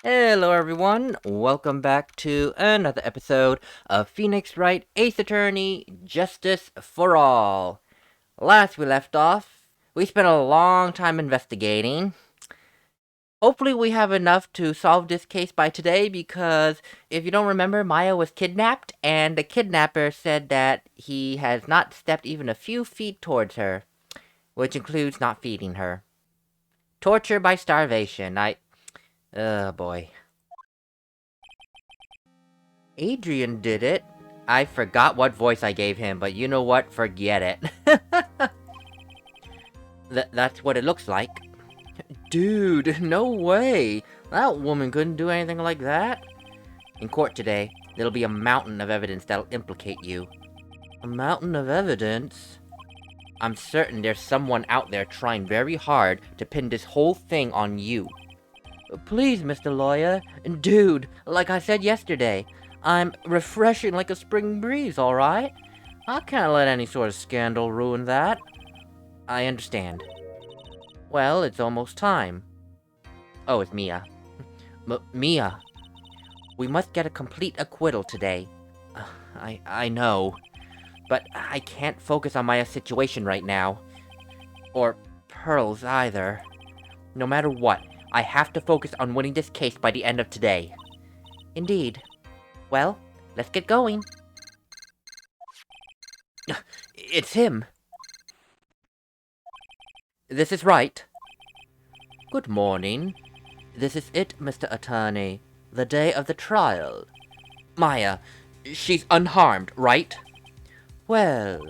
Hello everyone, welcome back to another episode of Phoenix Wright Ace Attorney Justice for All. Last we left off, we spent a long time investigating. Hopefully we have enough to solve this case by today because if you don't remember, Maya was kidnapped and the kidnapper said that he has not stepped even a few feet towards her, which includes not feeding her. Torture by starvation, oh boy. Adrian did it. I forgot what voice I gave him, but you know what? Forget it. That's what it looks like. Dude, no way. That woman couldn't do anything like that. In court today, there'll be a mountain of evidence that'll implicate you. A mountain of evidence? I'm certain there's someone out there trying very hard to pin this whole thing on you. Please, Mr. Lawyer. Dude, like I said yesterday, I'm refreshing like a spring breeze, alright? I can't let any sort of scandal ruin that. I understand. Well, it's almost time. Oh, it's Mia. Mia. We must get a complete acquittal today. I know. But I can't focus on Maya's situation right now. Or Pearl's either. No matter what, I have to focus on winning this case by the end of today. Indeed. Well, let's get going. It's him. This is Wright. Good morning. This is it, Mr. Attorney. The day of the trial. Maya, she's unharmed, right? Well,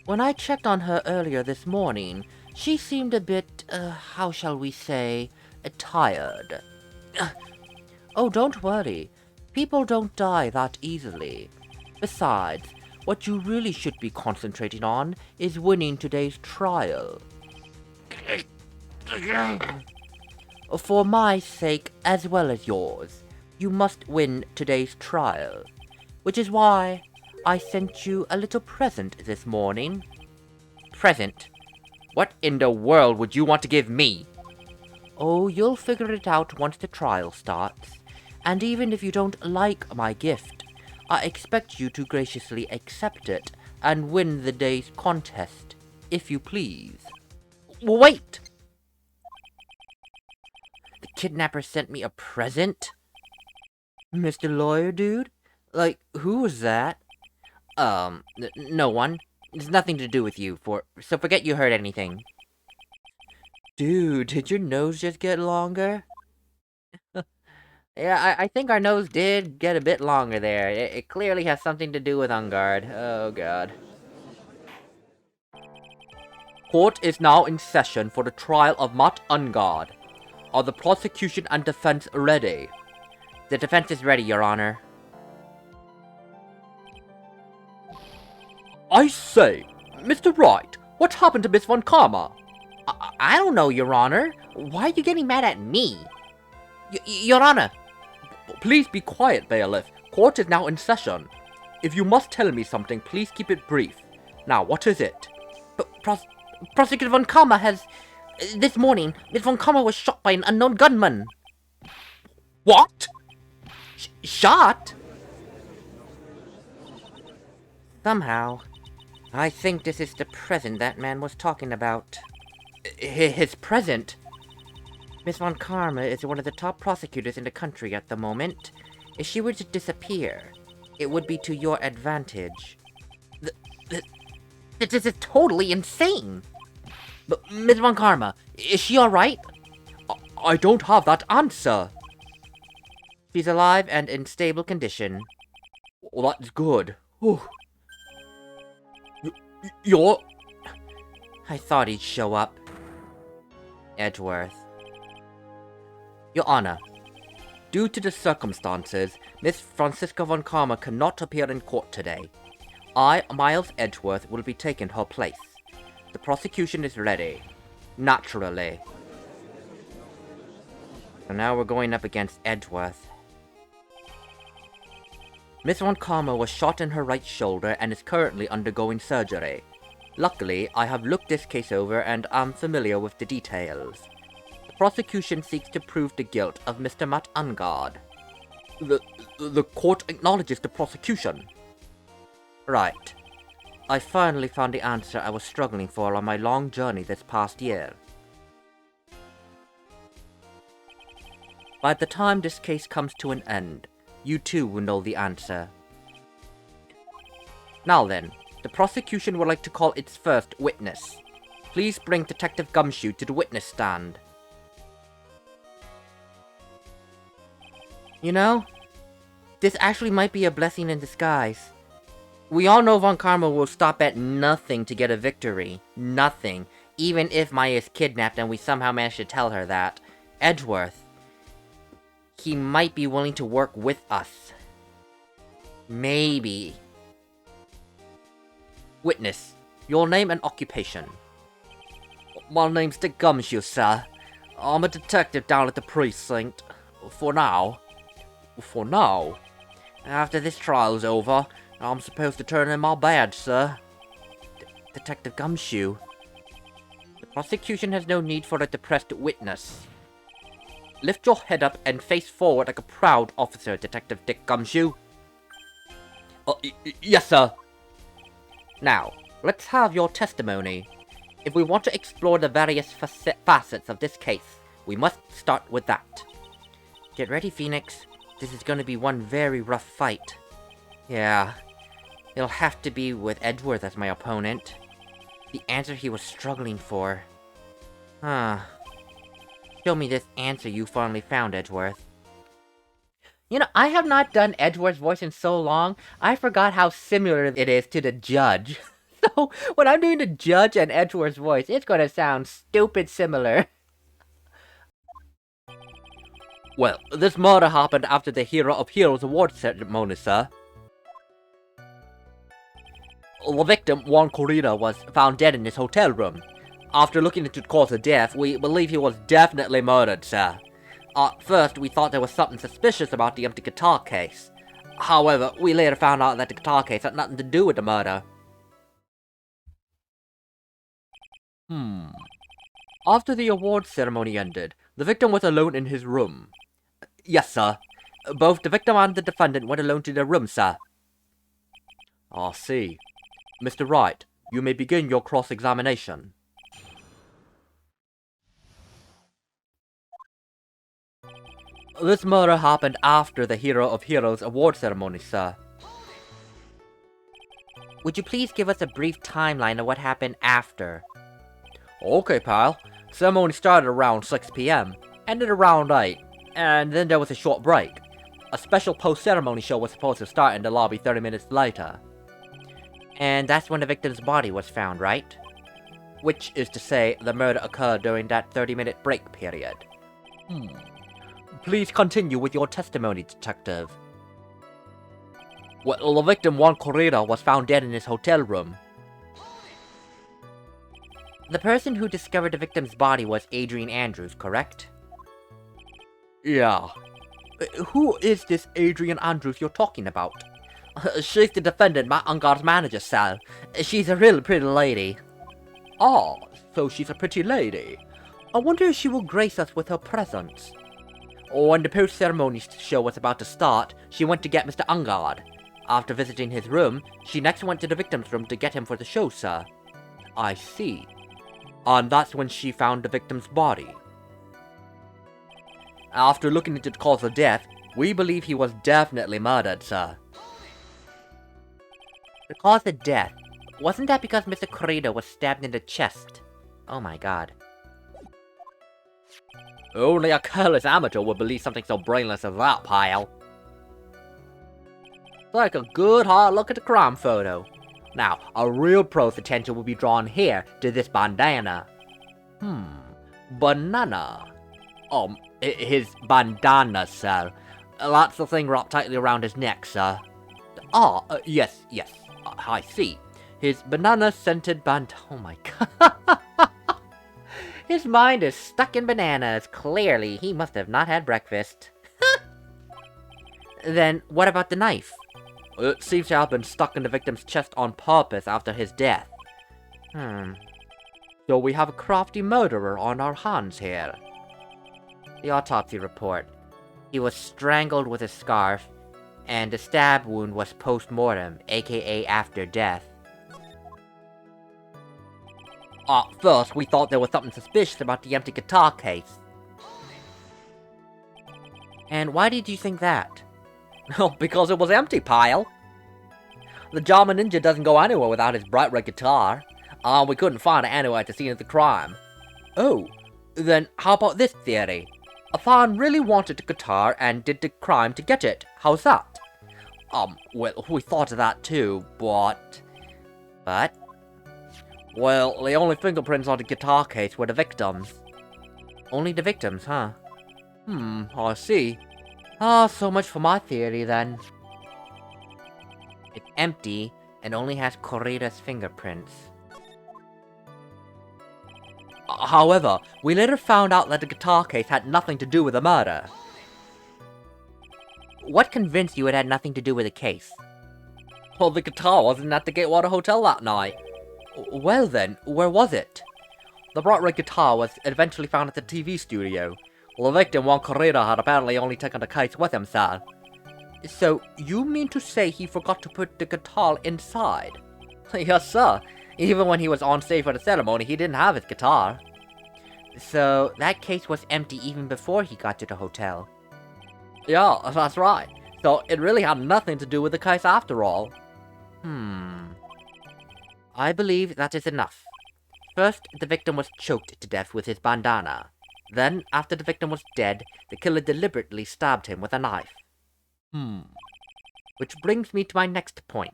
when I checked on her earlier this morning, she seemed a bit, how shall we say, tired. Oh, don't worry. People don't die that easily. Besides, what you really should be concentrating on is winning today's trial. For my sake, as well as yours, you must win today's trial. Which is why I sent you a little present this morning. Present? What in the world would you want to give me? Oh, you'll figure it out once the trial starts. And even if you don't like my gift, I expect you to graciously accept it and win the day's contest, if you please. Wait! The kidnapper sent me a present? Mr. Lawyer, dude? Like, who was that? No one. It's nothing to do with you, so forget you heard anything. Dude, did your nose just get longer? Yeah, I think our nose did get a bit longer there. It clearly has something to do with Ungard. Oh, God. Court is now in session for the trial of Matt Ungard. Are the prosecution and defense ready? The defense is ready, Your Honor. I say, Mr. Wright, what happened to Miss Von Karma? I don't know, Your Honor. Why are you getting mad at me? Your Honor. Please be quiet, bailiff. Court is now in session. If you must tell me something, please keep it brief. Now, what is it? Prosecutor Von Karma has... This morning, Miss Von Karma was shot by an unknown gunman. What? Shot? Somehow, I think this is the present that man was talking about. His present? Miss Von Karma is one of the top prosecutors in the country at the moment. If she were to disappear, it would be to your advantage. This is totally insane! But Miss Von Karma, is she alright? I don't have that answer. She's alive and in stable condition. Well, that's good. Whew. You're... I thought he'd show up. Edgeworth. Your Honor, due to the circumstances, Miss Francisca Von Karma cannot appear in court today. I, Miles Edgeworth, will be taking her place. The prosecution is ready. Naturally. So now we're going up against Edgeworth. Miss Von Karma was shot in her right shoulder and is currently undergoing surgery. Luckily, I have looked this case over and am familiar with the details. prosecution seeks to prove the guilt of Mr. Matt Ungard. The court acknowledges the prosecution. Right. I finally found the answer I was struggling for on my long journey this past year. By the time this case comes to an end, you too will know the answer. Now then, the prosecution would like to call its first witness. Please bring Detective Gumshoe to the witness stand. You know, this actually might be a blessing in disguise. We all know Von Karma will stop at nothing to get a victory. Nothing. Even if Maya is kidnapped and we somehow manage to tell her that. Edgeworth. He might be willing to work with us. Maybe. Witness, your name and occupation. My name's Dick Gumshoe, sir. I'm a detective down at the precinct. For now. For now? After this trial's over, I'm supposed to turn in my badge, sir. Detective Gumshoe. The prosecution has no need for a depressed witness. Lift your head up and face forward like a proud officer, Detective Dick Gumshoe. Yes, sir. Now, let's have your testimony. If we want to explore the various facets of this case, we must start with that. Get ready, Phoenix. This is going to be one very rough fight. Yeah. It'll have to be with Edgeworth as my opponent. The answer he was struggling for. Huh. Show me this answer you finally found, Edgeworth. You know, I have not done Edgeworth's voice in so long, I forgot how similar it is to the judge. So, when I'm doing the judge and Edgeworth's voice, it's gonna sound stupid similar. Well, this murder happened after the Hero of Heroes award ceremony, sir. The victim, Juan Corrida, was found dead in his hotel room. After looking into the cause of death, we believe he was definitely murdered, sir. At first, we thought there was something suspicious about the empty guitar case. However, we later found out that the guitar case had nothing to do with the murder. After the award ceremony ended, the victim was alone in his room. Yes, sir. Both the victim and the defendant went alone to their room, sir. I see. Mr. Wright, you may begin your cross-examination. This murder happened after the Hero of Heroes award ceremony, sir. Would you please give us a brief timeline of what happened after? Okay, pal. Ceremony started around 6 p.m., ended around 8, and then there was a short break. A special post-ceremony show was supposed to start in the lobby 30 minutes later. And that's when the victim's body was found, right? Which is to say, the murder occurred during that 30-minute break period. Please continue with your testimony, detective. Well, the victim, Juan Corrida, was found dead in his hotel room. The person who discovered the victim's body was Adrian Andrews, correct? Yeah. Who is this Adrian Andrews you're talking about? She's the defendant, Matt Ungard's manager, sir. She's a real pretty lady. Oh, so she's a pretty lady. I wonder if she will grace us with her presence. When the post-ceremony show was about to start, she went to get Mr. Ungard. After visiting his room, she next went to the victim's room to get him for the show, sir. I see. And that's when she found the victim's body. After looking into the cause of death, we believe he was definitely murdered, sir. The cause of death? Wasn't that because Mr. Corrida was stabbed in the chest? Oh my god. Only a careless amateur would believe something so brainless as that, pal. Take a good hard look at the crime photo. Now, a real pro's attention will be drawn here to this bandana. Banana. His bandana, sir. That's the thing wrapped tightly around his neck, sir. Yes. I see. His banana-scented oh my god. His mind is stuck in bananas. Clearly, he must have not had breakfast. Then, what about the knife? It seems to have been stuck in the victim's chest on purpose after his death. So we have a crafty murderer on our hands here. The autopsy report. He was strangled with a scarf, and the stab wound was post-mortem, aka after death. At first, we thought there was something suspicious about the empty guitar case. And why did you think that? Oh, because it was empty, pile. The Jama Ninja doesn't go anywhere without his bright red guitar. We couldn't find it anywhere at the scene of the crime. Oh, then how about this theory? Afan really wanted the guitar and did the crime to get it. How's that? Well, we thought of that too, but... Well, the only fingerprints on the guitar case were the victims. Only the victims, huh? I see. So much for my theory then. It's empty and only has Corrida's fingerprints. However, we later found out that the guitar case had nothing to do with the murder. What convinced you it had nothing to do with the case? Well, the guitar wasn't at the Gatewater Hotel that night. Well then, where was it? The bright red guitar was eventually found at the TV studio. Well, the victim, Juan Corrida, had apparently only taken the case with him, sir. So, you mean to say he forgot to put the guitar inside? Yes, sir. Even when he was on stage for the ceremony, he didn't have his guitar. So, that case was empty even before he got to the hotel? Yeah, that's right. So, it really had nothing to do with the case after all. I believe that is enough. First, the victim was choked to death with his bandana. Then, after the victim was dead, the killer deliberately stabbed him with a knife. Which brings me to my next point.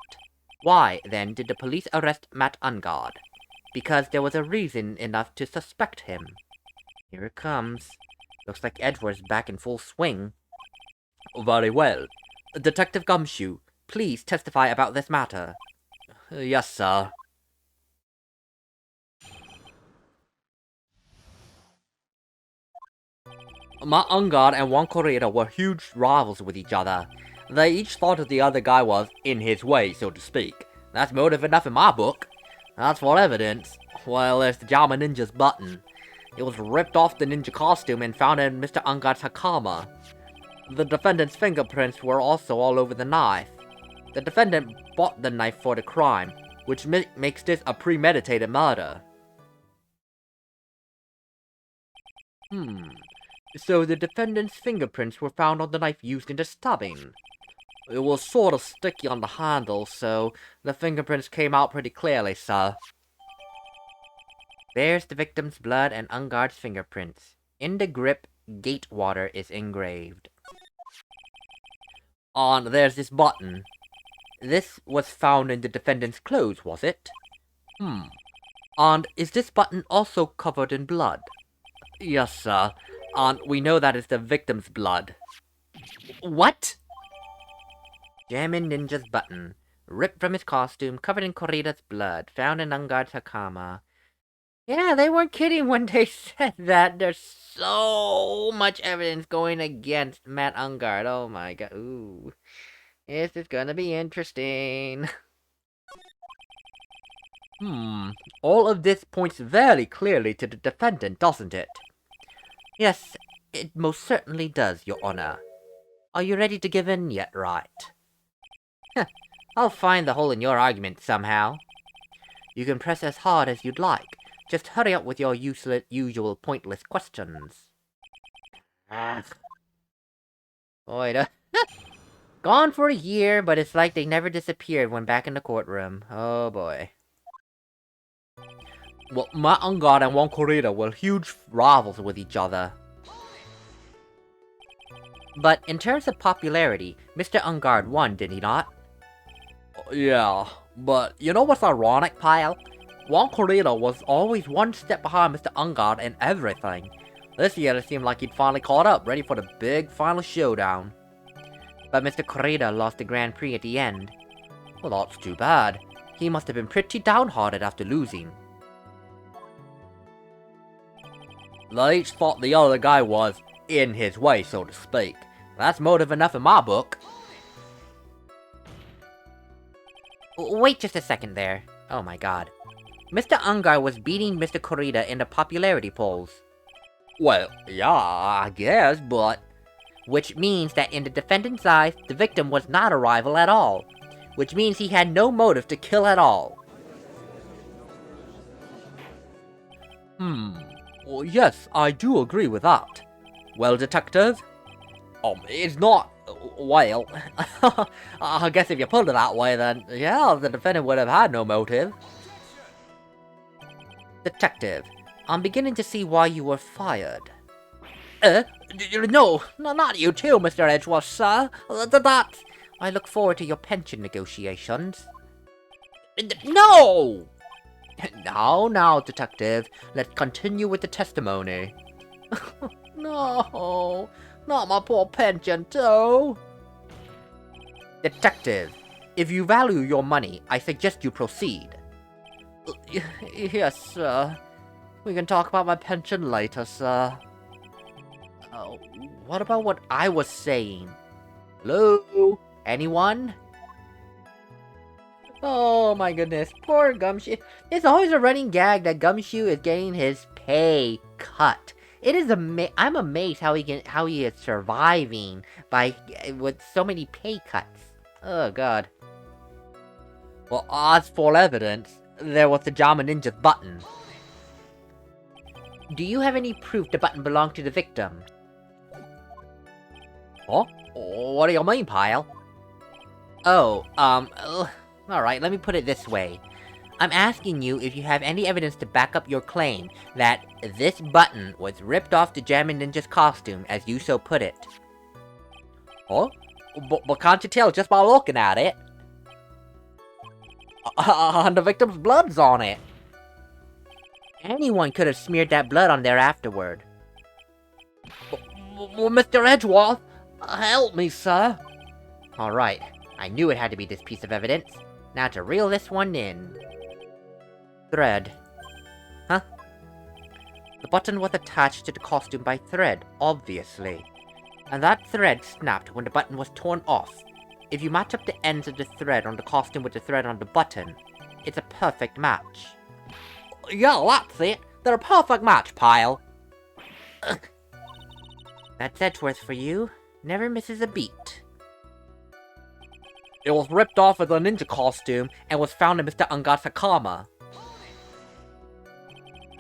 Why, then, did the police arrest Matt Ungard? Because there was a reason enough to suspect him. Here it comes. Looks like Edward's back in full swing. Very well. Detective Gumshoe, please testify about this matter. Yes, sir. Matt Ungard and Juan Corrida were huge rivals with each other. They each thought that the other guy was in his way, so to speak. That's motive enough in my book. As for evidence, well, there's the Jama Ninja's button. It was ripped off the ninja costume and found in Mr. Ungard's hakama. The defendant's fingerprints were also all over the knife. The defendant bought the knife for the crime, which makes this a premeditated murder. So the defendant's fingerprints were found on the knife used in the stabbing. It was sort of sticky on the handle, so the fingerprints came out pretty clearly, sir. There's the victim's blood and Ungard's fingerprints. In the grip, Gatewater is engraved. And there's this button. This was found in the defendant's clothes, was it? And is this button also covered in blood? Yes, sir. And we know that is the victim's blood. What? Jamin Ninja's button. Ripped from his costume, covered in Corrida's blood, found in Ungard's hakama. Yeah, they weren't kidding when they said that. There's so much evidence going against Matt Ungard. Oh my god. Ooh. This is gonna be interesting. All of this points very clearly to the defendant, doesn't it? Yes, it most certainly does, Your Honor. Are you ready to give in yet, Wright? I'll find the hole in your argument somehow. You can press as hard as you'd like. Just hurry up with your usual pointless questions. Boy, gone for a year, but it's like they never disappeared when back in the courtroom. Oh boy. Well, Matt Ungard and Juan Corrida were huge rivals with each other. But in terms of popularity, Mr. Ungard won, did he not? Yeah, but you know what's ironic, pal? Juan Corrida was always one step behind Mr. Ungard in everything. This year it seemed like he'd finally caught up, ready for the big final showdown. But Mr. Corrida lost the Grand Prix at the end. Well, that's too bad. He must have been pretty downhearted after losing. They each thought the other guy was in his way, so to speak. That's motive enough in my book. Wait just a second there. Oh my god. Mr. Ungard was beating Mr. Corrida in the popularity polls. Well, yeah, I guess, but... Which means that in the defendant's eyes, the victim was not a rival at all. Which means he had no motive to kill at all. Well, yes, I do agree with that. Well, detective? It's not... well... I guess if you put it that way, then, yeah, the defendant would have had no motive. Detective, I'm beginning to see why you were fired. No, not you too, Mr. Edgeworth, sir. That... I look forward to your pension negotiations. No! Now, detective, let's continue with the testimony. No, not my poor pension, too. Detective, if you value your money, I suggest you proceed. Yes, sir. We can talk about my pension later, sir. What about what I was saying? Hello? Anyone? Oh my goodness, poor Gumshoe. It's always a running gag that Gumshoe is getting his pay cut. It is I'm amazed how he is surviving with so many pay cuts. Oh god. Well, as for evidence, there was the Jama Ninja's button. Do you have any proof the button belonged to the victim? Oh? What do you mean, pile? Oh, alright, let me put it this way. I'm asking you if you have any evidence to back up your claim that this button was ripped off the Jammin' Ninja's costume, as you so put it. Oh? But can't you tell just by looking at it? And the victim's blood's on it. Anyone could have smeared that blood on there afterward. Well, Mr. Edgeworth, help me, sir. Alright, I knew it had to be this piece of evidence. Now to reel this one in. Thread. Huh? The button was attached to the costume by thread, obviously. And that thread snapped when the button was torn off. If you match up the ends of the thread on the costume with the thread on the button, it's a perfect match. Yeah, that's it! They're a perfect match, pile! Ugh. That's Edgeworth for you. Never misses a beat. It was ripped off of the ninja costume and was found in Mr. Unga's Hakama.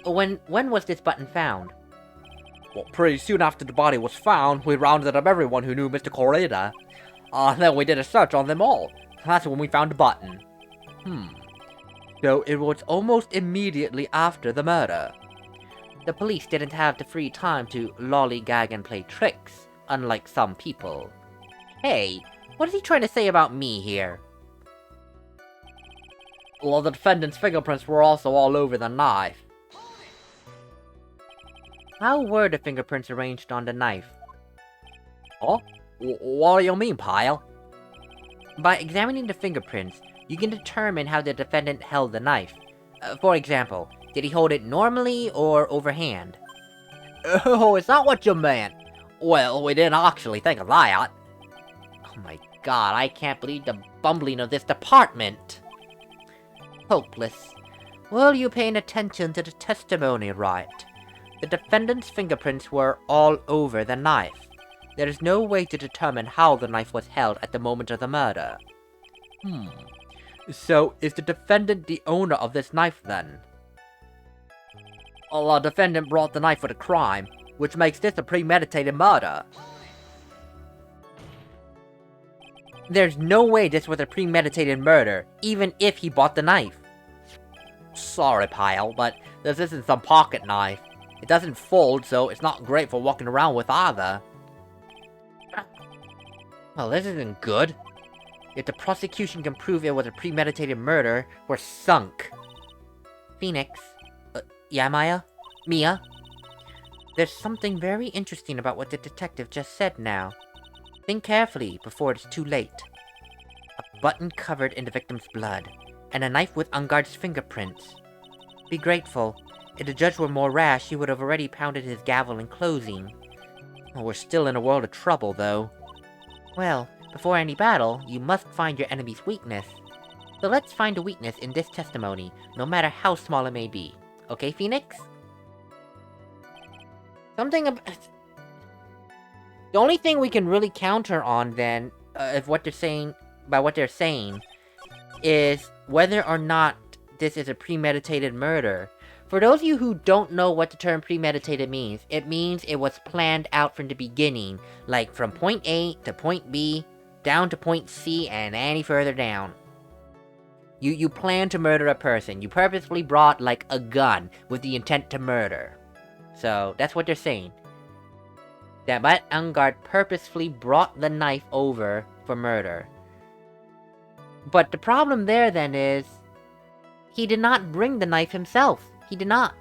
When was this button found? Well, pretty soon after the body was found, we rounded up everyone who knew Mr. Corrida. Then we did a search on them all. That's when we found the button. So it was almost immediately after the murder. The police didn't have the free time to lollygag and play tricks, unlike some people. Hey, what is he trying to say about me here? Well, the defendant's fingerprints were also all over the knife. How were the fingerprints arranged on the knife? Oh? What do you mean, pile? By examining the fingerprints, you can determine how the defendant held the knife. For example, did he hold it normally or overhand? Oh, is that what you meant? Well, we didn't actually think of that. Oh my god, I can't believe the bumbling of this department. Hopeless. Were you paying attention to the testimony, Wright? The defendant's fingerprints were all over the knife. There is no way to determine how the knife was held at the moment of the murder. So, is the defendant the owner of this knife, then? Well, the defendant brought the knife for the crime, which makes this a premeditated murder. There's no way this was a premeditated murder, even if he bought the knife. Sorry, pile, but this isn't some pocket knife. It doesn't fold, so it's not great for walking around with either. Well, this isn't good. If the prosecution can prove it was a premeditated murder, we're sunk. Phoenix. Yeah, Mia? There's something very interesting about what the detective just said now. Think carefully before it's too late. A button covered in the victim's blood, and a knife with Unguard's fingerprints. Be grateful. If the judge were more rash, he would have already pounded his gavel in closing. Oh, we're still in a world of trouble, though. Well, before any battle, you must find your enemy's weakness. So let's find a weakness in this testimony, no matter how small it may be. Okay, Phoenix? Something about... The only thing we can really counter on, then, of what they're saying, by what they're saying, is whether or not this is a premeditated murder. For those of you who don't know what the term premeditated means, it means it was planned out from the beginning, like from point A to point B, down to point C, and any further down. You plan to murder a person. You purposefully brought, like, a gun with the intent to murder. So, that's what they're saying. That Matt Ungard purposefully brought the knife over for murder. But the problem there, then, is... he did not bring the knife himself. He did not.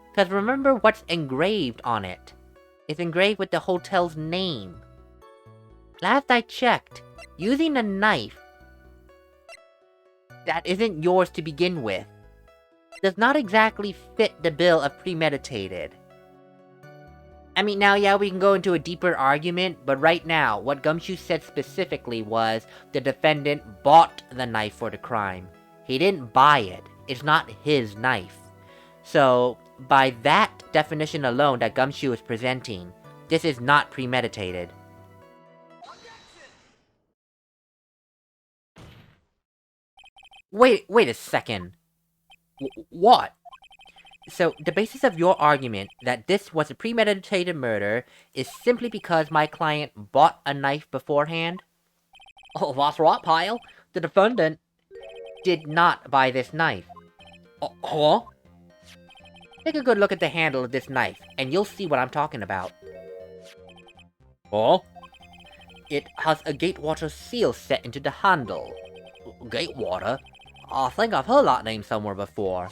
Because remember what's engraved on it. It's engraved with the hotel's name. Last I checked, using a knife that isn't yours to begin with does not exactly fit the bill of premeditated. I mean, now, yeah, we can go into a deeper argument, but right now, what Gumshoe said specifically was the defendant bought the knife for the crime. He didn't buy it. It's not his knife. So, by that definition alone that Gumshoe is presenting, this is not premeditated. Wait a second. What? So, the basis of your argument that this was a premeditated murder is simply because my client bought a knife beforehand? Oh, that's right, pal. The defendant did not buy this knife. Huh? Take a good look at the handle of this knife, and you'll see what I'm talking about. Oh? It has a Gatewater seal set into the handle. Gatewater? I think I've heard that name somewhere before.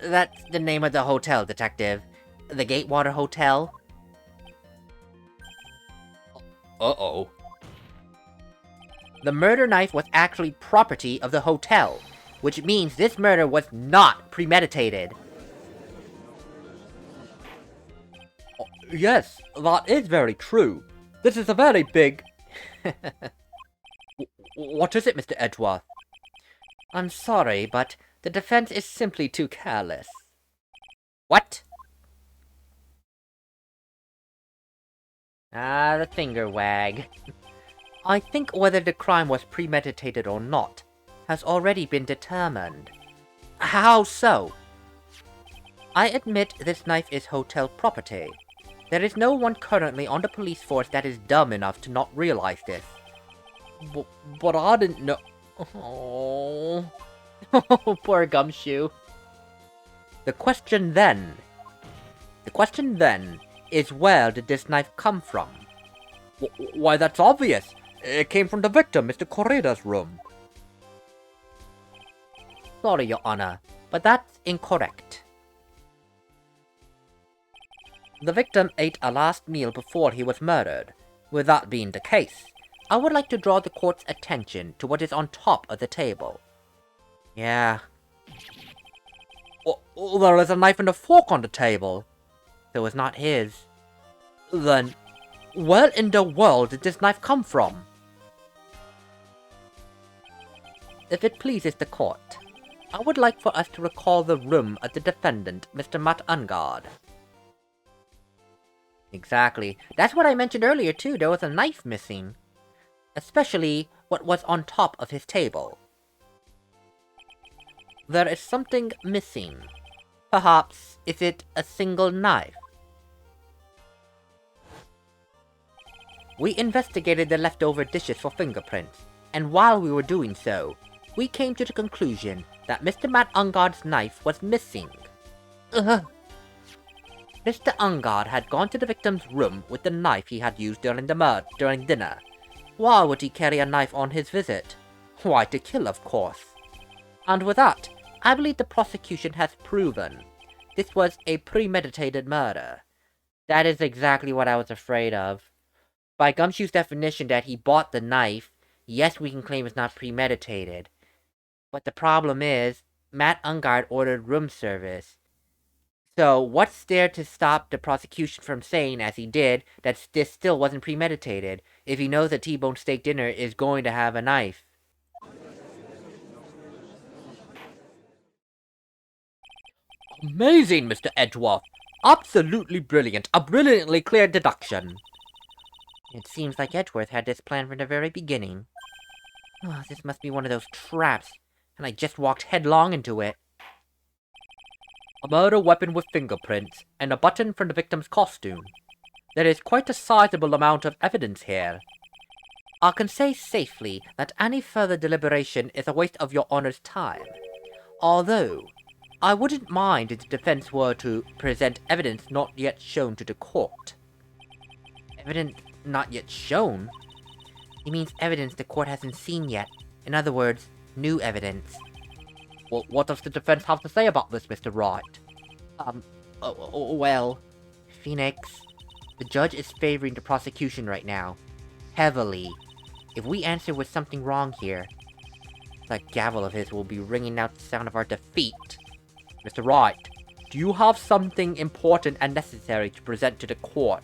That's the name of the hotel, Detective. The Gatewater Hotel. Uh-oh. The murder knife was actually property of the hotel, which means this murder was not premeditated. Yes, that is very true. This is a very big... What is it, Mr. Edgeworth? I'm sorry, but the defense is simply too careless. What? Ah, the finger wag. I think whether the crime was premeditated or not has already been determined. How so? I admit this knife is hotel property. There is no one currently on the police force that is dumb enough to not realize this. But I didn't know... Oh, poor Gumshoe. The question then is, where did this knife come from? Why, that's obvious. It came from the victim, Mr. Corrida's room. Sorry, Your Honor, but that's incorrect. The victim ate a last meal before he was murdered. With that being the case, I would like to draw the court's attention to what is on top of the table. Yeah. Oh, there is a knife and a fork on the table. It was not his. Then, where in the world did this knife come from? If it pleases the court, I would like for us to recall the room of the defendant, Mr. Matt Ungard. Exactly. That's what I mentioned earlier, too. There was a knife missing. Especially what was on top of his table. There is something missing. Perhaps, is it a single knife? We investigated the leftover dishes for fingerprints, and while we were doing so, we came to the conclusion that Mr. Matt Ungard's knife was missing. Mr. Ungard had gone to the victim's room with the knife he had used during dinner. Why would he carry a knife on his visit? Why, to kill, of course. And with that, I believe the prosecution has proven this was a premeditated murder. That is exactly what I was afraid of. By Gumshoe's definition that he bought the knife, yes, we can claim it's not premeditated. But the problem is, Matt Ungard ordered room service. So, what's there to stop the prosecution from saying, as he did, that this still wasn't premeditated, if he knows that T-bone steak dinner is going to have a knife? Amazing, Mr. Edgeworth! Absolutely brilliant. A brilliantly clear deduction. It seems like Edgeworth had this plan from the very beginning. Oh, this must be one of those traps, and I just walked headlong into it. A murder weapon with fingerprints, and a button from the victim's costume. There is quite a sizable amount of evidence here. I can say safely that any further deliberation is a waste of your Honor's time. Although, I wouldn't mind if the defense were to present evidence not yet shown to the court. Evidence not yet shown? He means evidence the court hasn't seen yet. In other words, new evidence. Well, what does the defense have to say about this, Mr. Wright? Well, Phoenix, the judge is favoring the prosecution right now. Heavily. If we answer with something wrong here, that gavel of his will be ringing out the sound of our defeat. Mr. Wright, do you have something important and necessary to present to the court?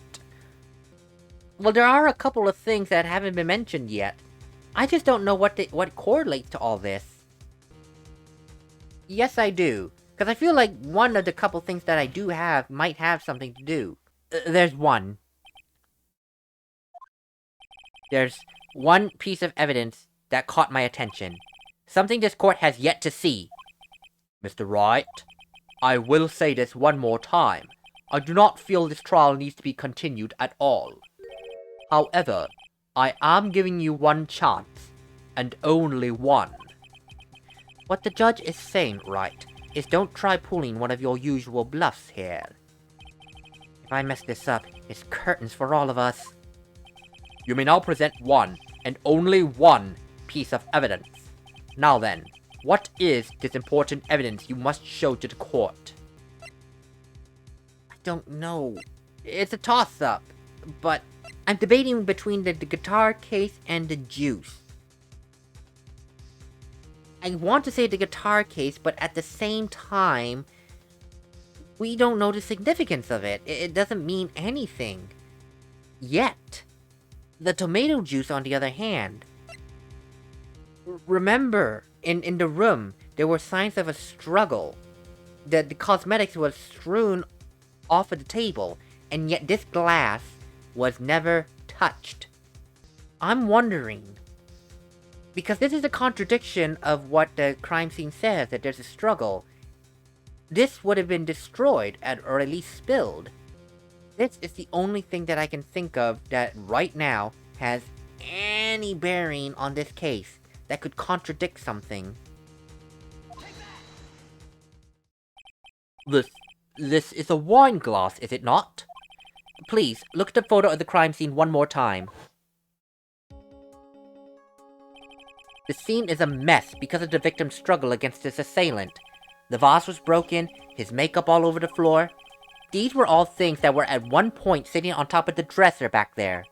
Well, there are a couple of things that haven't been mentioned yet. I just don't know what correlates to all this. Yes, I do. Because I feel like one of the couple things that I do have might have something to do. There's one. There's one piece of evidence that caught my attention. Something this court has yet to see. Mr. Wright, I will say this one more time. I do not feel this trial needs to be continued at all. However, I am giving you one chance, and only one. What the judge is saying, Wright, is don't try pulling one of your usual bluffs here. If I mess this up, it's curtains for all of us. You may now present one, and only one, piece of evidence. Now then, what is this important evidence you must show to the court? I don't know. It's a toss-up, but I'm debating between the guitar case and the juice. I want to say the guitar case, but at the same time, we don't know the significance of it. It doesn't mean anything. Yet. The tomato juice, on the other hand. Remember, in the room, there were signs of a struggle. The cosmetics was strewn off of the table, and yet this glass was never touched. I'm wondering, because this is a contradiction of what the crime scene says, that there's a struggle. This would have been destroyed, or at least spilled. This is the only thing that I can think of that right now has any bearing on this case that could contradict something. This is a wine glass, is it not? Please, look at the photo of the crime scene one more time. The scene is a mess because of the victim's struggle against his assailant. The vase was broken, his makeup all over the floor. These were all things that were at one point sitting on top of the dresser back there.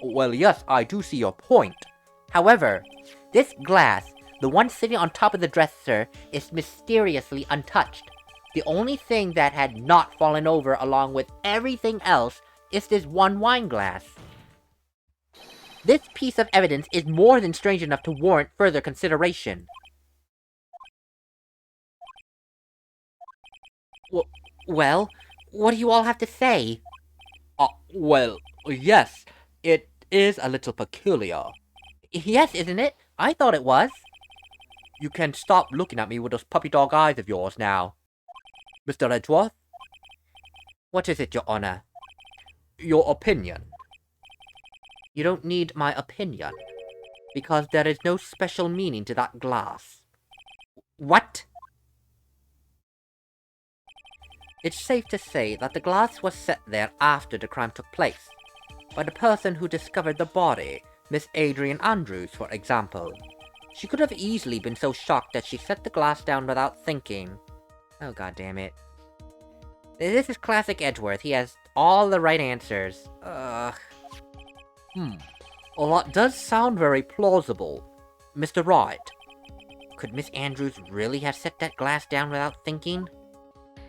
Well, yes, I do see your point. However, this glass, the one sitting on top of the dresser, is mysteriously untouched. The only thing that had not fallen over along with everything else is this one wine glass. This piece of evidence is more than strange enough to warrant further consideration. Well, what do you all have to say? Well, yes, it is a little peculiar. Yes, isn't it? I thought it was. You can stop looking at me with those puppy dog eyes of yours now. Mr. Edgeworth? What is it, Your Honor? Your opinion. You don't need my opinion, because there is no special meaning to that glass. What? It's safe to say that the glass was set there after the crime took place, by the person who discovered the body, Miss Adrian Andrews, for example. She could have easily been so shocked that she set the glass down without thinking. Oh, god damn it. This is classic Edgeworth. He has all the right answers. Ugh. Well, that does sound very plausible. Mr. Wright, could Miss Andrews really have set that glass down without thinking?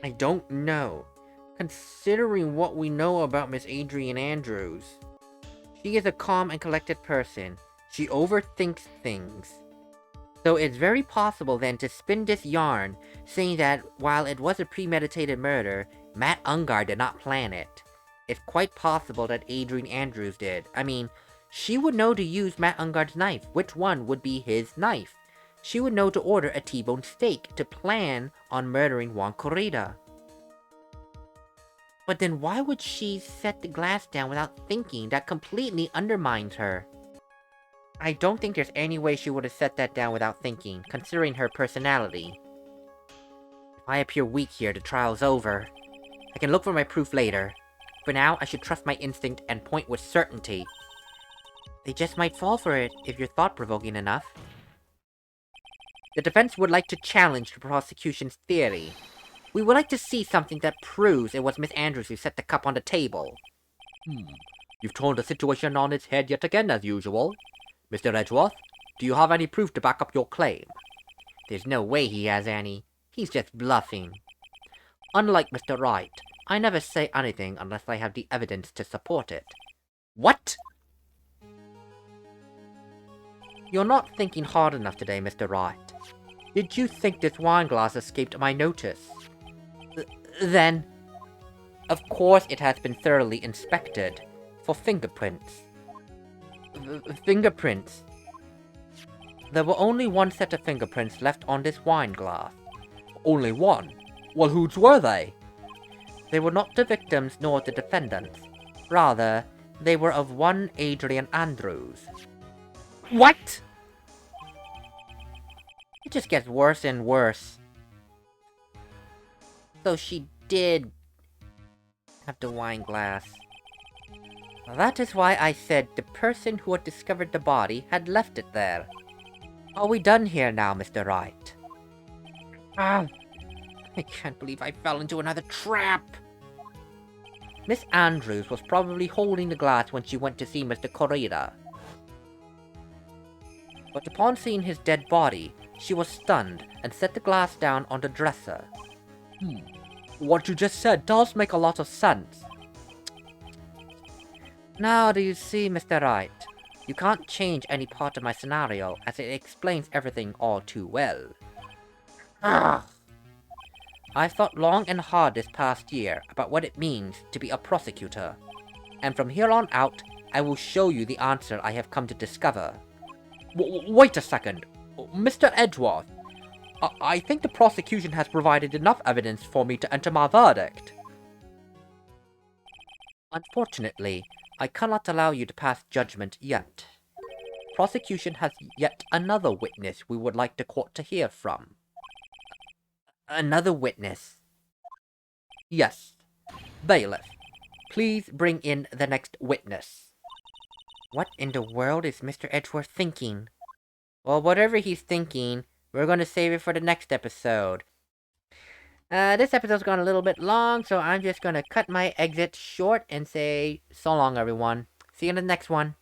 I don't know. Considering what we know about Miss Adrian Andrews, she is a calm and collected person. She overthinks things. So it's very possible then to spin this yarn, saying that while it was a premeditated murder, Matt Ungar did not plan it. It's quite possible that Adrian Andrews did. I mean, she would know to use Matt Ungar's knife. Which one would be his knife? She would know to order a T-bone steak to plan on murdering Juan Corrida. But then why would she set the glass down without thinking? That completely undermines her. I don't think there's any way she would have set that down without thinking, considering her personality. If I appear weak here, the trial's over. I can look for my proof later. For now, I should trust my instinct and point with certainty. They just might fall for it, if you're thought-provoking enough. The defense would like to challenge the prosecution's theory. We would like to see something that proves it was Miss Andrews who set the cup on the table. You've turned the situation on its head yet again, as usual. Mr. Edgeworth, do you have any proof to back up your claim? There's no way he has any. He's just bluffing. Unlike Mr. Wright, I never say anything unless I have the evidence to support it. What? You're not thinking hard enough today, Mr. Wright. Did you think this wine glass escaped my notice? Then... Of course it has been thoroughly inspected. For fingerprints. Fingerprints? There were only one set of fingerprints left on this wine glass. Only one? Well, whose were they? They were not the victims nor the defendants. Rather, they were of one Adrian Andrews. What?! It just gets worse and worse. So she did have the wine glass. That is why I said the person who had discovered the body had left it there. Are we done here now, Mr. Wright? I can't believe I fell into another trap! Miss Andrews was probably holding the glass when she went to see Mr. Corrida. But upon seeing his dead body, she was stunned and set the glass down on the dresser. What you just said does make a lot of sense. Now do you see, Mr. Wright? You can't change any part of my scenario, as it explains everything all too well. I've thought long and hard this past year about what it means to be a prosecutor. And from here on out, I will show you the answer I have come to discover. Wait a second. Mr. Edgeworth, I think the prosecution has provided enough evidence for me to enter my verdict. Unfortunately, I cannot allow you to pass judgment yet. Prosecution has yet another witness we would like the court to hear from. Another witness? Yes. Bailiff, please bring in the next witness. What in the world is Mr. Edgeworth thinking? Well, whatever he's thinking, we're going to save it for the next episode. This episode's gone a little bit long, so I'm just going to cut my exit short and say so long, everyone. See you in the next one.